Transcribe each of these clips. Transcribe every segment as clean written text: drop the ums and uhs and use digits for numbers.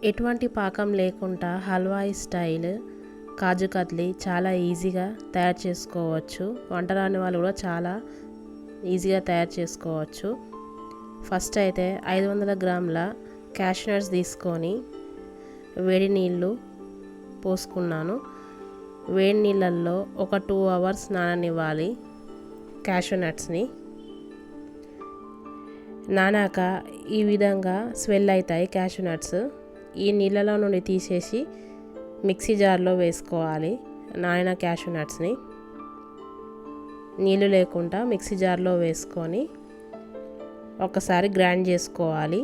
ఎటువంటి పాకం లేకుండా హల్వాయి స్టైల్ కాజు కత్లీ చాలా ఈజీగా తయారు చేసుకోవచ్చు. వంట రాని వాళ్ళు కూడా చాలా ఈజీగా తయారు చేసుకోవచ్చు. ఫస్ట్ అయితే 500 గ్రాముల క్యాష్యూ నట్స్ తీసుకొని వేడి నీళ్ళు పోసుకున్నాను. వేడి నీళ్ళల్లో ఒక 2 అవర్స్ నాననివ్వాలి. క్యాష్యూ నట్స్ని నానాక ఈ విధంగా స్వెల్ అవుతాయి క్యాష్యూ నట్స్. ఈ నీళ్ళలో నుండి తీసేసి మిక్సీ జార్లో వేసుకోవాలి. నానిన క్యాష్యూ నట్స్ని నీళ్ళు లేకుండా మిక్సీ జార్లో వేసుకొని ఒకసారి గ్రైండ్ చేసుకోవాలి.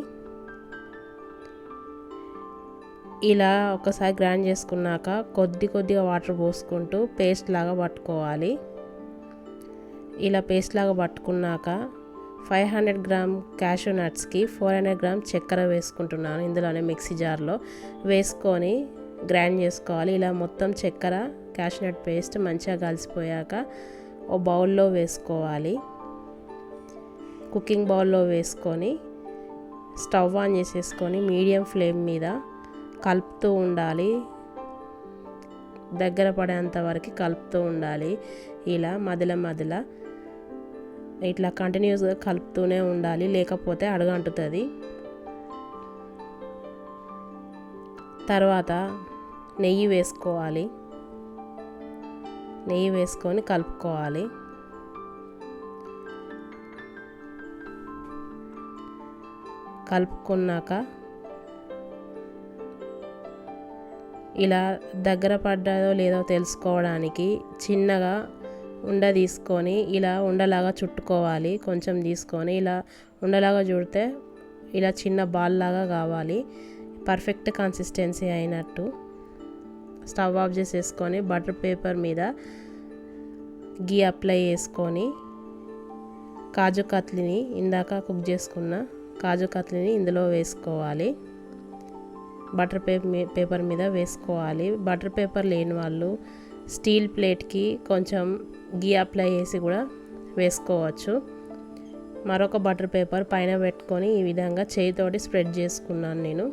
ఇలా ఒకసారి గ్రైండ్ చేసుకున్నాక కొద్దిగా వాటర్ పోసుకుంటూ పేస్ట్ లాగా పట్టుకోవాలి. ఇలా పేస్ట్ లాగా పట్టుకున్నాక 500 గ్రామ్ క్యాష్యూ నట్స్కి 400 గ్రామ్ చక్కెర వేసుకుంటున్నాను. ఇందులోనే మిక్సీ జార్లో వేసుకొని గ్రైండ్ చేసుకోవాలి. ఇలా మొత్తం చక్కెర క్యాష్యూ నట్ పేస్ట్ మంచిగా కలిసిపోయాక ఓ బౌల్లో వేసుకోవాలి. కుకింగ్ బౌల్లో వేసుకొని స్టవ్ ఆన్ చేసేసుకొని మీడియం ఫ్లేమ్ మీద కలుపుతూ ఉండాలి. దగ్గర పడేంత వరకు కలుపుతూ ఉండాలి. ఇలా మధ్యలో ఇట్లా కంటిన్యూస్గా కలుపుతూనే ఉండాలి, లేకపోతే అడుగంటుతుంది. తర్వాత నెయ్యి వేసుకోవాలి. నెయ్యి వేసుకొని కలుపుకోవాలి. కలుపుకున్నాక ఇలా దగ్గర పడ్డదో లేదో తెలుసుకోవడానికి చిన్నగా ఉండ తీసుకొని ఇలా ఉండలాగా చుట్టుకోవాలి. కొంచెం తీసుకొని ఇలా ఉండలాగా చుడితే ఇలా చిన్న బాల్ లాగా కావాలి. పర్ఫెక్ట్ కన్సిస్టెన్సీ అయినట్టు స్టవ్ ఆఫ్ చేసేసుకొని బటర్ పేపర్ మీద గీ అప్లై చేసుకొని కాజు కత్లీని ఇందాక కుక్ చేసుకున్న కాజు కత్లీని ఇందులో వేసుకోవాలి. బటర్ పేపర్ మీద వేసుకోవాలి. బటర్ పేపర్ లేని వాళ్ళు స్టీల్ ప్లేట్కి కొంచెం గీ అప్లై చేసి కూడా వేసుకోవచ్చు. మరొక బటర్ పేపర్ పైన పెట్టుకొని ఈ విధంగా చేయితోటి స్ప్రెడ్ చేసుకున్నాను నేను.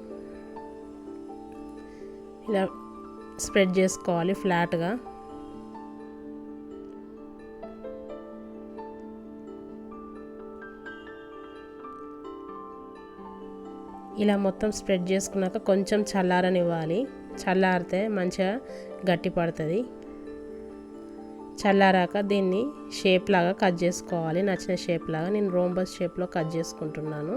ఇలా స్ప్రెడ్ చేసుకోవాలి ఫ్లాట్గా. ఇలా మొత్తం స్ప్రెడ్ చేసుకున్నాక కొంచెం చల్లారనివ్వాలి. చల్లారితే మంచిగా గట్టి పడుతుంది. చల్లారాక దీన్ని షేప్ లాగా కట్ చేసుకోవాలి. నచ్చిన షేప్ లాగా నేను రోంబస్ షేప్లో కట్ చేసుకుంటున్నాను.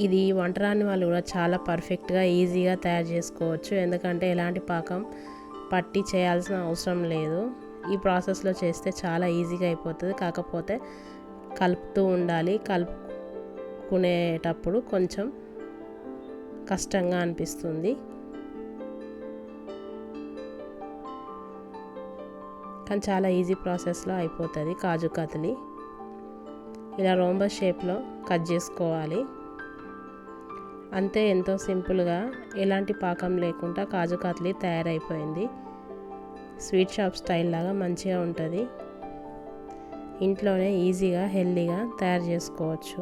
ఇది వంట రాని వాళ్ళు కూడా చాలా పర్ఫెక్ట్గా ఈజీగా తయారు చేసుకోవచ్చు. ఎందుకంటే ఎలాంటి పాకం పట్టి చేయాల్సిన అవసరం లేదు. ఈ ప్రాసెస్లో చేస్తే చాలా ఈజీగా అయిపోతుంది. కాకపోతే కలుపుతూ ఉండాలి. కలుపుకునేటప్పుడు కొంచెం కష్టంగా అనిపిస్తుంది, కానీ చాలా ఈజీ ప్రాసెస్లో అయిపోతుంది కాజు కత్లీ. ఇలా రోంబస్ షేప్లో కట్ చేసుకోవాలి. అంతే, ఎంతో సింపుల్గా ఎలాంటి పాకం లేకుండా కాజు కత్లీ తయారైపోయింది. స్వీట్ షాప్ స్టైల్ లాగా మంచిగా ఉంటుంది. ఇంట్లోనే ఈజీగా హెల్తీగా తయారు చేసుకోవచ్చు.